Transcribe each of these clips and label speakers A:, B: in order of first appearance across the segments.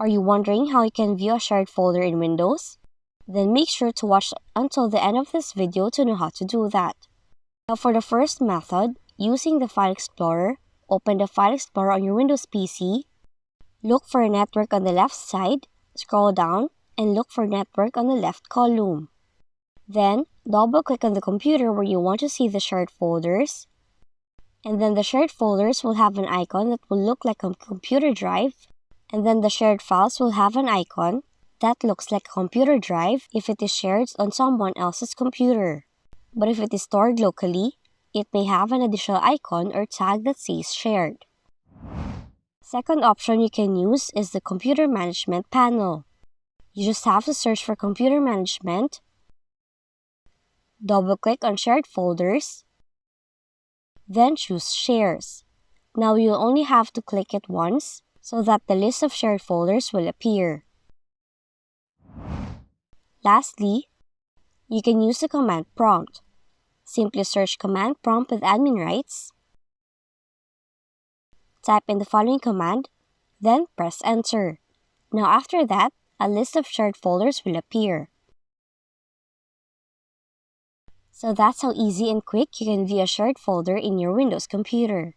A: Are you wondering how you can view a shared folder in Windows? Then make sure to watch until the end of this video to know how to do that. Now for the first method, using the File Explorer, open the File Explorer on your Windows PC, look for a network on the left side, scroll down, and look for network on the left column. Then, double-click on the computer where you want to see the shared folders, and then the shared folders will have an icon that will look like a computer drive, and then the shared files will have an icon that looks like a computer drive if it is shared on someone else's computer. But if it is stored locally, it may have an additional icon or tag that says shared. Second option you can use is the Computer Management panel. You just have to search for Computer Management, double-click on Shared Folders, then choose Shares. Now you'll only have to click it once so that the list of shared folders will appear. Lastly, you can use the command prompt. Simply search command prompt with admin rights, type in the following command, then press enter. Now after that, a list of shared folders will appear. So that's how easy and quick you can view a shared folder in your Windows computer.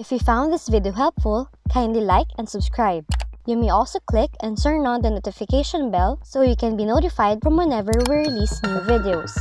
A: If you found this video helpful, kindly like and subscribe. You may also click and turn on the notification bell so you can be notified from whenever we release new videos.